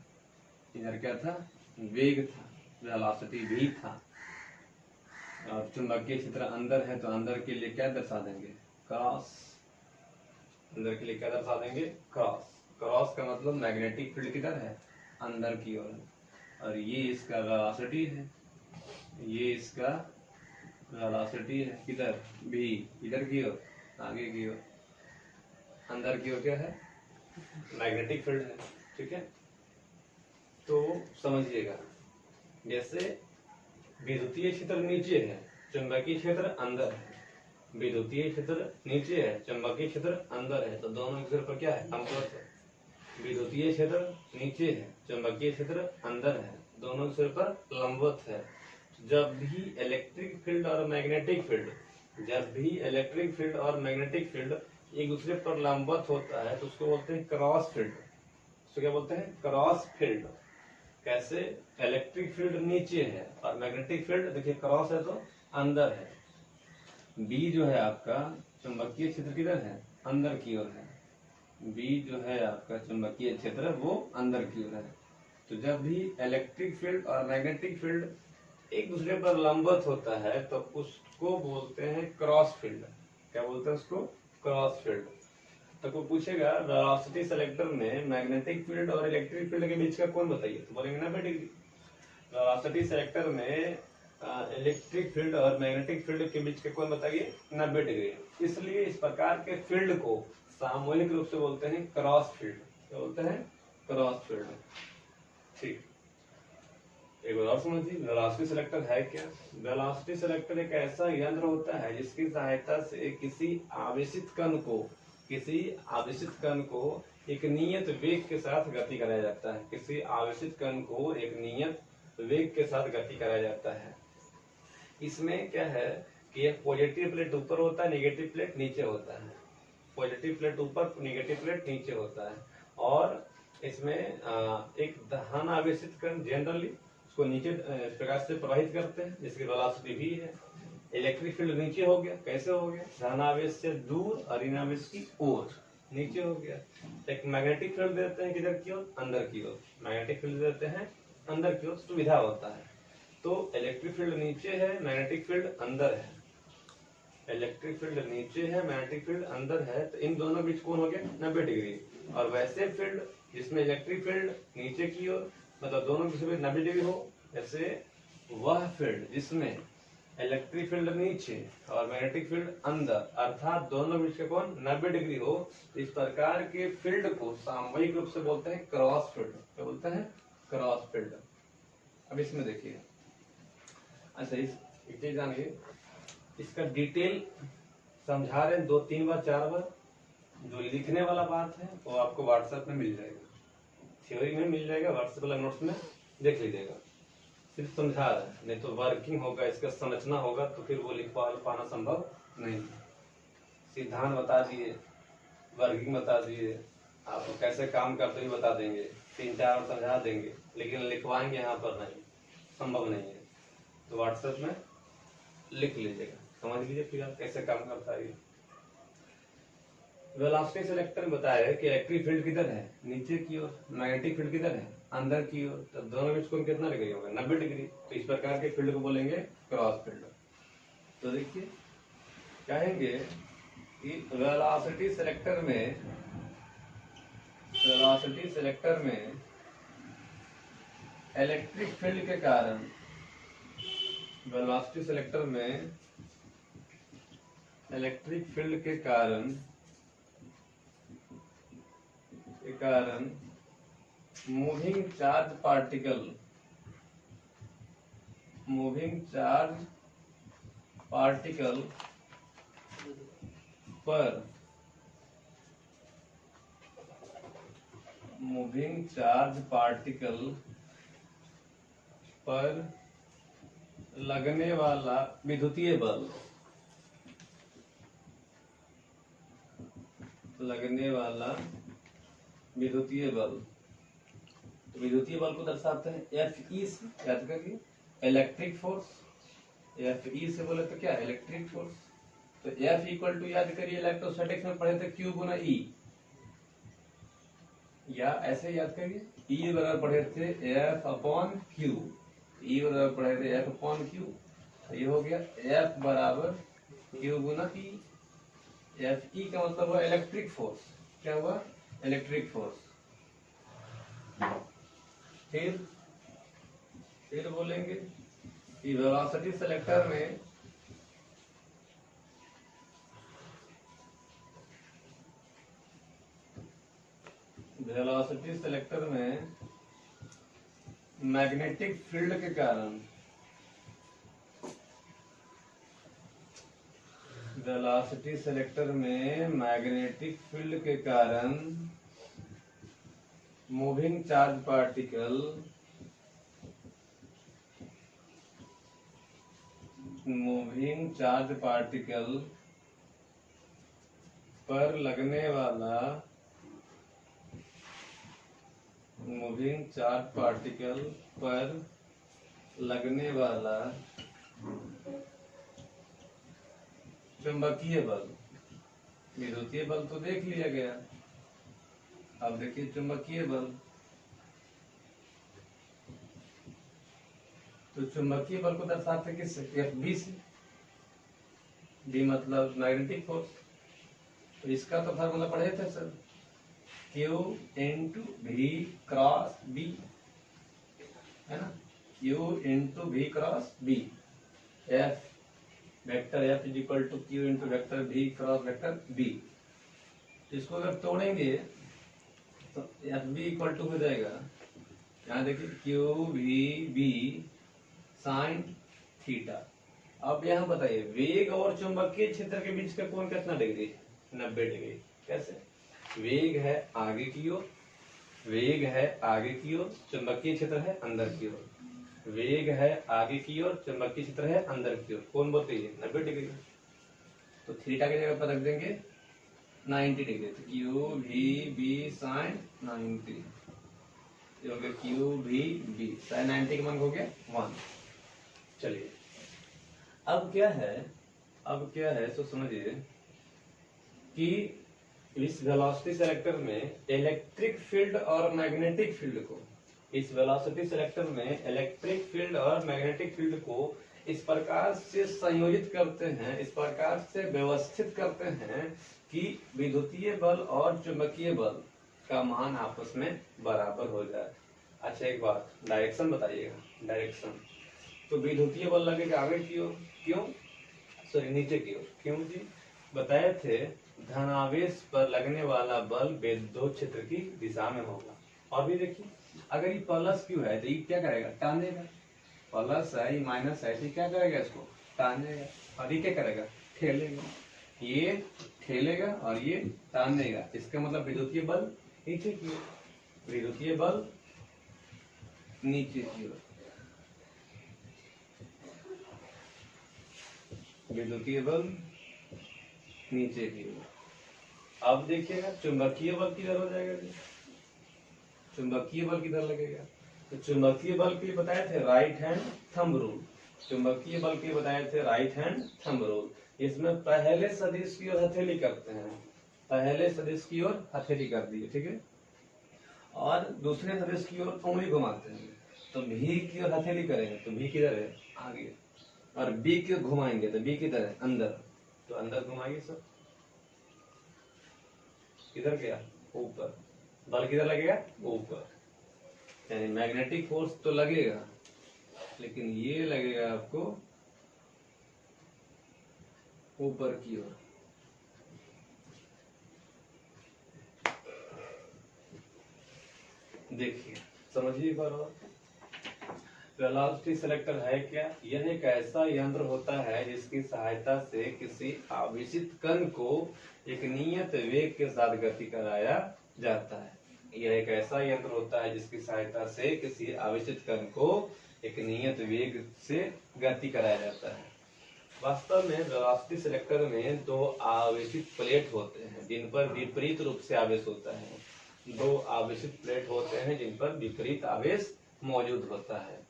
इधर क्या था, वेग था, वेलोसिटी भी था। और चुंबकीय क्षेत्र अंदर है तो अंदर के लिए क्या दर्शा देंगे, क्रॉस। अंदर के लिए क्या दर्शा देंगे, क्रॉस। क्रॉस का मतलब मैग्नेटिक फील्ड किधर है, अंदर की ओर। और ये इसका वेलोसिटी है, ये इसका वेलोसिटी है किधर, भी, इधर की ओर, आगे की ओर। अंदर की ओर क्या है, मैग्नेटिक फील्ड है। ठीक है, तो समझिएगा, जैसे विद्युतीय क्षेत्र नीचे है, चुंबकीय क्षेत्र अंदर है, विद्युतीय क्षेत्र नीचे है, चुंबकीय क्षेत्र अंदर है, तो दोनों एक दूसरे पर क्या है, लंबवत है। विद्युतीय क्षेत्र नीचे है, चुंबकीय क्षेत्र अंदर है, दोनों एक दूसरे पर लंबवत है। जब भी इलेक्ट्रिक फील्ड और मैग्नेटिक फील्ड, जब भी इलेक्ट्रिक फील्ड और मैग्नेटिक फील्ड एक दूसरे पर लंबवत होता है तो उसको बोलते हैं क्रॉस फील्ड। उसको क्या बोलते हैं, क्रॉस फील्ड। कैसे, इलेक्ट्रिक फील्ड नीचे है और मैग्नेटिक फील्ड देखिए क्रॉस है तो अंदर है। बी जो है आपका चुंबकीय क्षेत्र किधर है, अंदर की ओर है। बी जो है आपका चुंबकीय क्षेत्र वो अंदर की ओर है। तो जब भी इलेक्ट्रिक फील्ड और मैग्नेटिक फील्ड एक दूसरे पर लंबवत होता है तो उसको बोलते हैं क्रॉस फील्ड। क्या बोलते हैं उसको, क्रॉस फील्ड। तो कोई पूछेगा वेलोसिटी सेलेक्टर में मैग्नेटिक फील्ड और इलेक्ट्रिक फील्ड के बीच का कोण बताइए, तो बोलेंगे 90 डिग्री। वेलोसिटी सेलेक्टर में इलेक्ट्रिक फील्ड और मैग्नेटिक फील्ड के बीच के कोण बताइए, 90 डिग्री। इसलिए इस प्रकार के फील्ड को सामूहिक रूप से बोलते हैं क्रॉस फील्ड। क्या बोलते हैं, क्रॉस फील्ड। ठीक, एक बार और समझिए वेलोसिटी सेलेक्टर है क्या। वेलोसिटी सेलेक्टर एक ऐसा यंत्र होता है जिसकी सहायता से किसी आवेशित कण को एक नियत वेग के साथ गति कराया जाता है। किसी आवेशित कण को एक नियत वेग के साथ गति कराया जाता है। इसमें क्या है कि एक पॉजिटिव प्लेट ऊपर होता है, नेगेटिव प्लेट नीचे होता है। पॉजिटिव प्लेट ऊपर, नेगेटिव प्लेट नीचे होता है। और इसमें एक धन आवेशित कण जनरली उसको नीचे इस प्रकार से प्रवाहित करते हैं जिसकी वेलोसिटी भी है। इलेक्ट्रिक फील्ड नीचे हो गया, कैसे हो गया, धनावेश से दूर और ऋणावेश की ओर, नीचे हो गया। एक मैग्नेटिक फील्ड देते हैं किधर की ओर, अंदर की ओर। मैग्नेटिक फील्ड देते हैं अंदर की ओर, सुविधा होता है। तो इलेक्ट्रिक फील्ड नीचे है, मैग्नेटिक फील्ड अंदर है। इलेक्ट्रिक फील्ड नीचे है, मैग्नेटिक फील्ड अंदर है, तो इन दोनों बीच कोण हो गया 90 डिग्री। और वैसे फील्ड जिसमें इलेक्ट्रिक फील्ड नीचे की ओर, मतलब दोनों के बीच 90 डिग्री हो, जैसे वह फील्ड जिसमें इलेक्ट्रिक फील्ड नीचे और मैग्नेटिक फील्ड अंदर, अर्थात दोनों बीच का कोण 90 डिग्री हो, इस प्रकार के फील्ड को सामूहिक रूप से बोलते हैं क्रॉस फील्ड। क्या बोलते हैं, क्रॉस फील्ड। अब इसमें देखिए, अच्छा एक चीज जानिए, इसका डिटेल समझा रहे हैं 2-3 बार 4 बार, जो लिखने वाला बात है वो आपको व्हाट्सएप में मिल जाएगा, थ्योरी में मिल जाएगा, व्हाट्सएप वाला नोट्स में देख लीजिएगा। सिर्फ समझा रहा है, नहीं तो वर्किंग होगा, इसका संरचना होगा तो फिर वो लिख पाना संभव नहीं। सिद्धांत बता दिए, वर्किंग बता दिए, आपको कैसे काम करते हुए बता देंगे, 3-4 और समझा देंगे, लेकिन लिखवाएंगे यहाँ पर नहीं, संभव नहीं है। तो व्हाट्सएप में लिख लीजिएगा, समझ लीजिए फिर आप कैसे काम करता है। वेलोसिटी सेलेक्टर बताया है कि इलेक्ट्रिक फील्ड किधर है, नीचे की ओर, मैग्नेटिक फील्ड किधर है, अंदर की ओर। तो दोनों बीच कोण कितना डिग्री होगा, 90 डिग्री। तो इस प्रकार के फील्ड को बोलेंगे क्रॉस फील्ड। तो देखिए कहेंगे कि वेलोसिटी सेलेक्टर में इलेक्ट्रिक फील्ड के कारण, वेलोसिटी सेलेक्टर में इलेक्ट्रिक फील्ड के कारण मूविंग चार्ज पार्टिकल पर लगने वाला विद्युतीय बल, विद्युतीय बल को दर्शाते हैं Fe से, याद करिए इलेक्ट्रिक फोर्स। Fe से बोले तो क्या, इलेक्ट्रिक फोर्स। तो F इक्वल टू, याद करिए इलेक्ट्रोस्टैटिक्स में पढ़े थे, Q गुना E, या ऐसे याद करिए E बराबर पढ़े थे F अपॉन Q, E बराबर पढ़े थे F अपॉन Q। तो ये हो गया F बराबर Q गुना E। Fe का मतलब हुआ इलेक्ट्रिक फोर्स। क्या हुआ, इलेक्ट्रिक फोर्स। फिर बोलेंगे कि वेलोसिटी सेलेक्टर में मैग्नेटिक फील्ड के कारण, वेलोसिटी सेलेक्टर में मैग्नेटिक फील्ड के कारण मूविंग चार्ज पार्टिकल पर लगने वाला चुंबकीय बल, विद्युतीय बल तो देख लिया गया, अब देखिए चुंबकीय बल। तो चुंबकीय बल को दर्शाते किससे, Fb से। B मतलब मैग्नेटिक फोर्स। तो इसका तो फार्मूला पढ़े थे sir, Q into V cross B, है ना, Q into V cross B। F vector F is equal to Q into vector V cross vector B। इसको अगर तोड़ेंगे तो Fb इक्वल टू हो जाएगा, यहाँ देखिए QVB साइन थीटा। अब यहाँ बताइए वेग और चुंबकीय क्षेत्र के बीच का कोण कितना डिग्री, 90 डिग्री। कैसे, वेग है आगे की ओर, चुंबकीय क्षेत्र है अंदर की ओर। वेग है आगे की ओर, चुंबकीय क्षेत्र है अंदर की ओर, कोण बोलते हैं 90 डिग्री। तो थीटा की जगह पर रख देंगे 90 डिग्री। तो QVB साइन 90, ये हो गया QVB साइन 90 का मान हो गया 1। चलिए अब क्या है तो समझिए कि इस वेलोसिटी सेलेक्टर में इलेक्ट्रिक फील्ड और मैग्नेटिक फील्ड को, इस वेलोसिटी सेलेक्टर में इलेक्ट्रिक फील्ड और मैग्नेटिक फील्ड को इस प्रकार से संयोजित करते हैं, इस प्रकार से व्यवस्थित करते हैं कि विद्युतीय बल और चुंबकीय बल का मान आपस में बराबर हो जाए। अच्छा एक बात, डायरेक्शन बताइएगा, डायरेक्शन। तो विद्युतीय बल लगेगा आगे की ओर, क्यों, सॉरी नीचे की ओर, क्यों जी, बताए थे धनावेश पर लगने वाला बल विद्युत क्षेत्र की दिशा में होगा। और भी देखिए अगर ये प्लस क्यू है तो ये क्या करेगा, टानेगा, प्लस है ये माइनस है तो क्या करेगा, इसको टानेगा। और ये क्या करेगा, ठेलेगा। ये ठेलेगा और ये तानेगा। इसका मतलब विद्युतीय बल नीचे की ओर, विद्युतीय बल नीचे की ओर, विद्युतीय बल नीचे की ओर। अब देखिएगा चुंबकीय बल किधर हो जाएगा जी, चुंबकीय बल किधर लगेगा। तो चुंबकीय बल के लिए बताए थे राइट हैंड थंब रूल, चुंबकीय बल के लिए बताए थे राइट हैंड थंब रूल। इसमें पहले सदिश की ओर हथेली करते हैं, पहले सदिश की ओर हथेली कर दिए, ठीक है, और दूसरे सदिश की ओर उंगली घुमाते हैं। तो भी की ओर हथेली करेंगे तो भी किधर है, आगे, और बी की ओर घुमाएंगे तो बी किधर है, अंदर। तो अंदर घुमाइए सब, किधर गया, ऊपर। बल किधर लगेगा, ऊपर। यानी मैग्नेटिक फोर्स तो लगेगा, लेकिन ये लगेगा आपको ऊपर की ओर। देखिए समझिए एक बार और, वेलोसिटी सिलेक्टर है क्या, यह एक ऐसा यंत्र होता है जिसकी सहायता से किसी आवेशित कण को एक नियत वेग के साथ गति कराया जाता है। यह एक ऐसा यंत्र होता है जिसकी सहायता से किसी आवेशित कण को एक नियत वेग से गति कराया जाता है। वास्तव में वेलोसिटी सिलेक्टर में दो आवेशित प्लेट होते हैं जिन पर विपरीत रूप से आवेश होता है, दो आवेशित प्लेट होते हैं जिन पर विपरीत आवेश मौजूद होता है।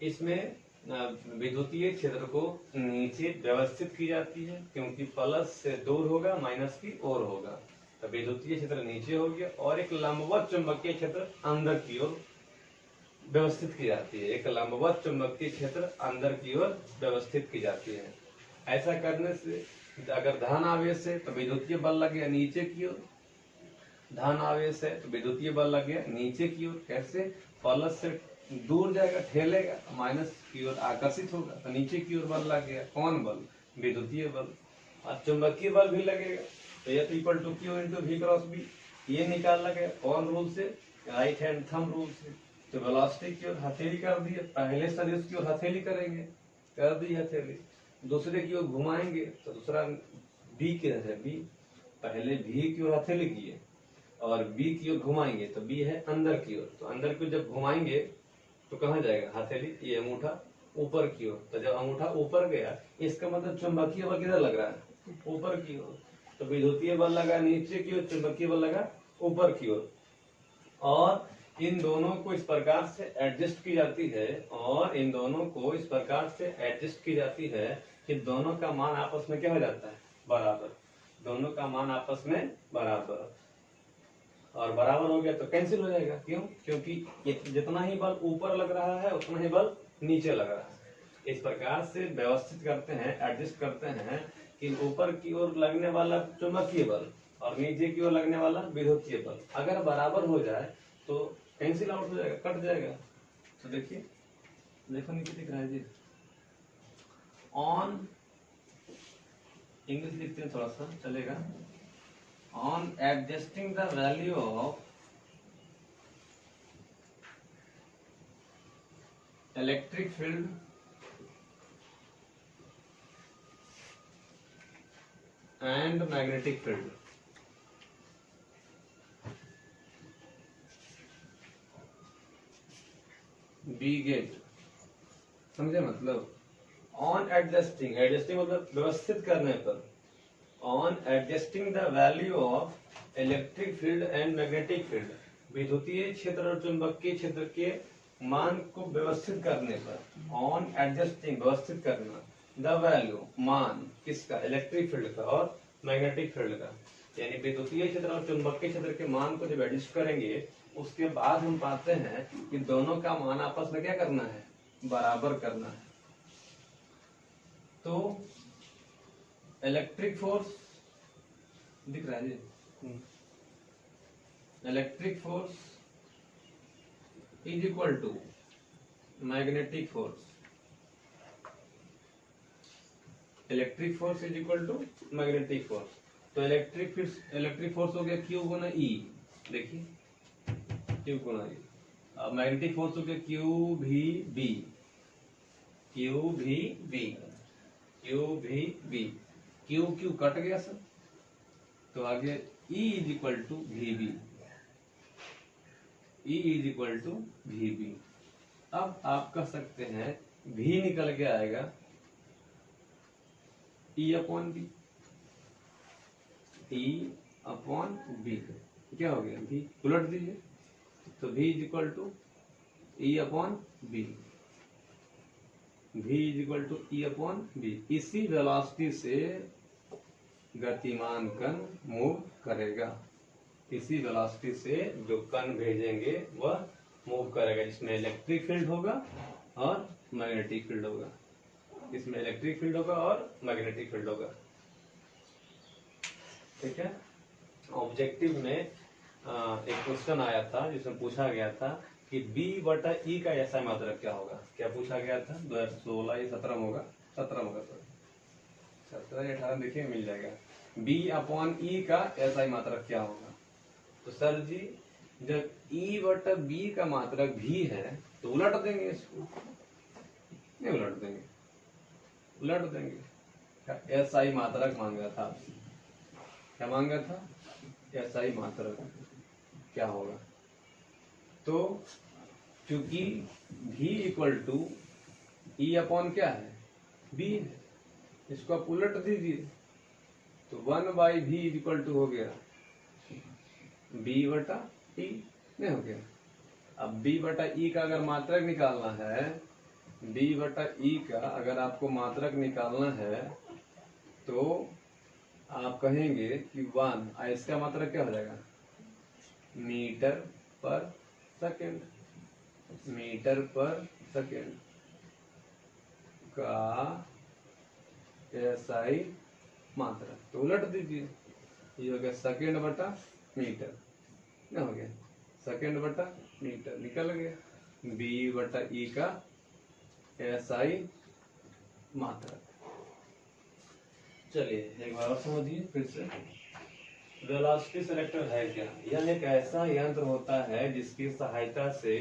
इसमें विद्युतीय क्षेत्र को नीचे व्यवस्थित की जाती है, क्योंकि प्लस से दूर होगा माइनस की ओर होगा, तो विद्युतीय क्षेत्र नीचे हो गया, और एक लंबवत चुंबकीय क्षेत्र अंदर की ओर व्यवस्थित की जाती है, एक लंबवत चुंबकीय क्षेत्र अंदर की ओर व्यवस्थित की जाती है। ऐसा करने से अगर धन आवेश है तो विद्युतीय बल लग गया नीचे की ओर, धन आवेश है तो विद्युतीय बल लग गया नीचे की ओर। कैसे, प्लस से दूर जाएगा ठेलेगा, माइनस की ओर आकर्षित होगा तो नीचे की ओर बल लग गया। कौन बल, विद्युतीय बल। और चुंबकीय बल भी लगेगा, तो F equal to Q into V cross B, ये निकालना गया कौन रूल से, राइट हैंड थंब रूल से। तो वेलोसिटी की ओर हथेली कर दिए, पहले सदिश की ओर हथेली करेंगे, कर दी हथेली, दूसरे की ओर घुमाएंगे तो दूसरा B किधर है, B, पहले V की ओर हथेली किए और B की ओर घुमाएंगे तो B है अंदर की ओर। तो अंदर की ओर जब घुमाएंगे तो कहाँ जाएगा हथेली, ये अंगूठा ऊपर की ओर। तो जब अंगूठा ऊपर गया इसका मतलब चुंबकीय बल किधर लग रहा है, ऊपर की ओर। तो विद्युतीय बल लगा नीचे की ओर, चुंबकीय बल लगा ऊपर की ओर। और इन दोनों को इस प्रकार से एडजस्ट की जाती है, और इन दोनों को इस प्रकार से एडजस्ट की जाती है कि दोनों का मान आपस में क्या हो जाता है, बराबर। दोनों का मान आपस में बराबर, और बराबर हो गया तो कैंसिल हो जाएगा। क्यों, क्योंकि जितना ही बल ऊपर लग रहा है उतना ही बल नीचे लग रहा है। इस प्रकार से व्यवस्थित करते हैं, एडजस्ट करते हैं कि ऊपर की ओर लगने वाला चुंबकीय बल और नीचे की ओर लगने वाला विद्युतीय बल अगर बराबर हो जाए तो कैंसिल आउट हो जाएगा, कट जाएगा। तो देखिए, देखो नीचे दिख रहा है जी, ऑन, इंग्लिश लिखते हैं थोड़ा सा चलेगा, on adjusting the value of electric field and magnetic field, B get, समझे मतलब, on adjusting, एडजस्टिंग मतलब व्यवस्थित करने पर, on adjusting the value of electric field and magnetic field, विद्युतीय क्षेत्र और चुंबकीय क्षेत्र के मान को व्यवस्थित करने पर, on adjusting व्यवस्थित करना, the value मान किसका, इलेक्ट्रिक फील्ड का और मैग्नेटिक फील्ड का। यानी विद्युतीय क्षेत्र और चुंबकीय क्षेत्र के मान को जब एडजस्ट करेंगे उसके बाद हम पाते हैं कि दोनों का मान आपस में क्या करना है, बराबर करना है। तो इलेक्ट्रिक फोर्स दिख रहा है जी, electric force is equal to magnetic force, electric force is equal to magnetic force. तो इलेक्ट्रिक फोर्स हो गया Q गुना E, देखिए Q गुना E। अब मैग्नेटिक फोर्स हो गया Q भी B, Q भी B, Q भी B, Q Q कट गया सर, तो आगे E is equal to V B, E is equal to V B. अब आप कह सकते हैं V निकल के आएगा E upon B, E upon B क्या हो गया V, उलट दीजिए तो V is equal to E upon B, V is equal to E upon B. इसी वेलोसिटी से गतिमान कण मूव करेगा, इसी वेलोसिटी से जो कण भेजेंगे वह मूव करेगा, जिसमें इलेक्ट्रिक फील्ड होगा और मैग्नेटिक फील्ड होगा, इसमें इलेक्ट्रिक फील्ड होगा और मैग्नेटिक फील्ड होगा। ठीक है। ऑब्जेक्टिव में एक क्वेश्चन आया था जिसमें पूछा गया था कि B बटा E का ऐसा मात्रक क्या होगा। क्या पूछा गया था? 2016 या 17 में होगा, 17 में होगा, 17 या 18 देखिए मिल जाएगा। B अपॉन E का ऐसा मात्रक क्या होगा? तो सर जी जब E बटा B का मात्रक भी है तो उलट देंगे इसको, नहीं उलट देंगे, उलट देंगे। ऐसा ही मात्रक मांगा था आपसे, क्या मांगा था? ऐसा ही मात्रक क्या होगा? तो चूंकि V equal to E upon क्या है? B है, इसको आप उलट दीजिए तो 1/v इज इक्वल टू हो गया B बटा E, नहीं हो गया। अब B बटा E का अगर मात्रक निकालना है, B बटा E का अगर आपको मात्रक निकालना है तो आप कहेंगे कि 1, इसका मात्रक क्या हो जाएगा? मीटर पर सेकेंड, मीटर पर सेकेंड का SI मात्रक, तो उलट दीजिए, ये हो गया सेकेंड बटा मीटर, क्या हो गया? सेकेंड बटा मीटर निकल गया। B बटा E का SI मात्रक। चलिए एक बार और समझिए फिर से। वेलोसिटी सेलेक्टर है क्या? यह एक ऐसा यंत्र होता है जिसकी सहायता से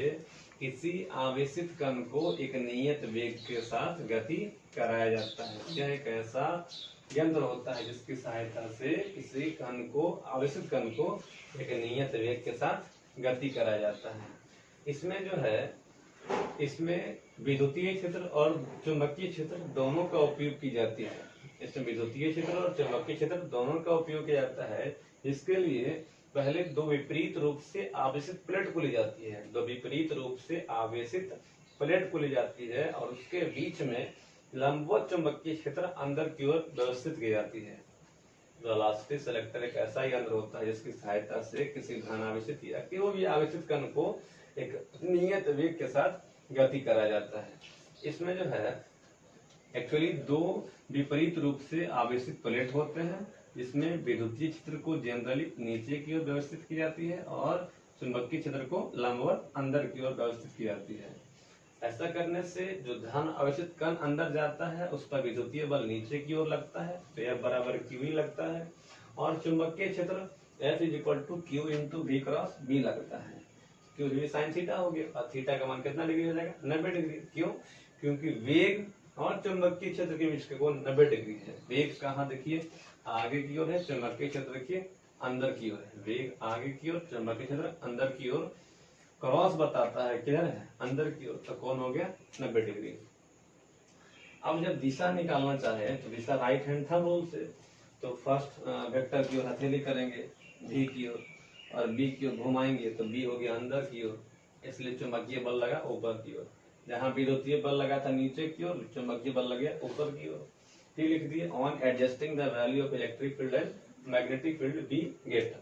किसी आवेशित कण को एक नियत वेग के साथ गति कराया जाता है। यह एक ऐसा यंत्र होता है जिसकी सहायता से किसी कण को, आवेशित कण को एक नियत वेग के साथ गति कराया जाता है। इसमें जो है, इसमें विद्युतीय क्षेत्र और चुंबकीय क्षेत्र दोनों का उपयोग की जाती है। इसमें विद्युतीय क्षेत्र और चुंबकीय क्षेत्र दोनों का उपयोग किया जाता है। इसके लिए पहले दो विपरीत रूप से आवेशित प्लेट को ली जाती है, दो विपरीत रूप से आवेशित प्लेट को ली जाती है और उसके बीच में लंबवत चुंबकीय क्षेत्र अंदर की ओर व्यवस्थित की जाती है। वेलोसिटी सेलेक्टर एक ऐसा यंत्र होता है जिसकी सहायता से किसी धनावेशित या कोई भी आवेशित कण को एक नियत वेग के साथ गति कराया जाता है। इसमें जो है एक्चुअली दो विपरीत रूप से आवेशित प्लेट होते हैं, जिसमें विद्युतीय क्षेत्र को जनरली नीचे की ओर व्यवस्थित की जाती है और चुंबकीय क्षेत्र को लंबवत अंदर की ओर व्यवस्थित की जाती है। ऐसा करने से जो धन आवेशित कण अंदर जाता है उस पर विद्युतीय बल नीचे की ओर लगता है, तो यह बराबर QE लगता है, और चुंबकीय क्षेत्र F is equal to Q into V cross B लगता है। क्यों? भी साइन थीटा हो गया और थीटा का मान कितना डिग्री हो जाएगा? 90 डिग्री। क्यों? क्योंकि वेग और चुंबकीय क्षेत्र के बीच का कोण 90 डिग्री है। वेग कहाँ देखिए? आगे की ओर है, चुंबकीय क्षेत्र देखिए अंदर की ओर है। वेग आगे की ओर, चुंबकीय क्षेत्र अंदर की ओर, क्रॉस बताता है क्लियर है अंदर की ओर, तो कौन हो गया? 90 डिग्री। अब जब दिशा निकालना चाहे तो दिशा राइट हैंड थंब रूल से, तो फर्स्ट वेक्टर की ओर हथेली करेंगे V की ओर और B की ओर घुमाएंगे तो B हो गया अंदर की ओर, इसलिए चुंबकीय बल लगा ऊपर की ओर। जहाँ विद्युतीय बल लगा था नीचे की ओर, चुंबकीय बल लग गया ऊपर की ओर। फिर लिख दिए on adjusting the value of electric field and magnetic field B get,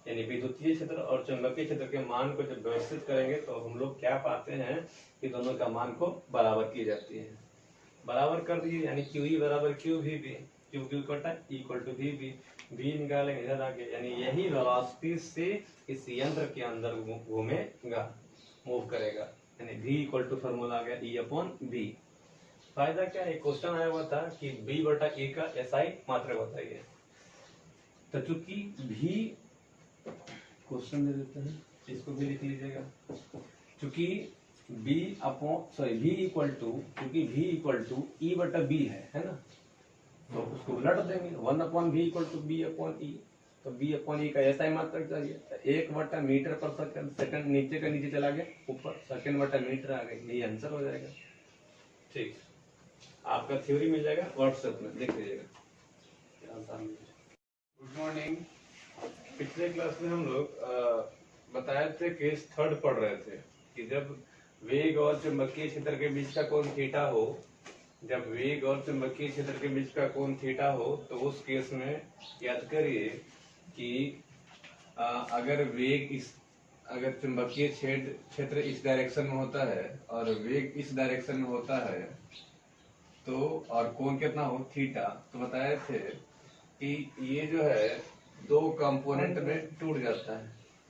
यानी विद्युतीय क्षेत्र और चुंबकीय क्षेत्र के मान को जब व्यवस्थित करेंगे तो हम लोग क्या पाते हैं कि दोनों का मान को बराबर की जाती है। बराबर कर दिए यानी QE बराबर QVB, QQ कटा इक्वल टू VB, V निकालेंगे इधर आके, यानी यही वेलोसिटी से इस यंत्र के अंदर घूमेगा, मूव करेगा, यानी V इक्वल टू फॉर्मूला आ गया E अपॉन B। फायदा क्या है? क्वेश्चन आया हुआ था कि B बटा A का SI मात्रक बताइए, तो चूंकि V क्वेश्चन दे देते हैं, इसको भी लिख लीजिएगा। चूंकि V इक्वल टू, चूंकि V इक्वल टू E बटा B है ना, तो उसको उलट देंगे 1/V equal to B upon E। तो बी अपॉन ई का ऐसा ही मात्रक चाहिए, 1/मीटर/सेकंड, सेकंड नीचे का नीचे चला गया, ऊपर सेकंड/मीटर आ गई, यही आंसर हो जाएगा। ठीक, आपका थ्योरी मिल जाएगा व्हाट्सएप में, देख लीजिएगा। Good morning. पिछले क्लास में हम लोग बताए थे, केस थर्ड पढ़ रहे थे कि जब वेग और चुंबकीय क्षेत्र के बीच का कोण थीटा हो, जब वेग और चुंबकीय क्षेत्र के बीच का कोण थीटा हो, तो उस केस में याद करिए कि अगर चुंबकीय क्षेत्र इस डायरेक्शन में होता है और वेग इस डायरेक्शन में होता है, तो और कोण कितना हो, थीटा, तो बताए थे कि ये जो है दो कंपोनेंट में टूट जाता है।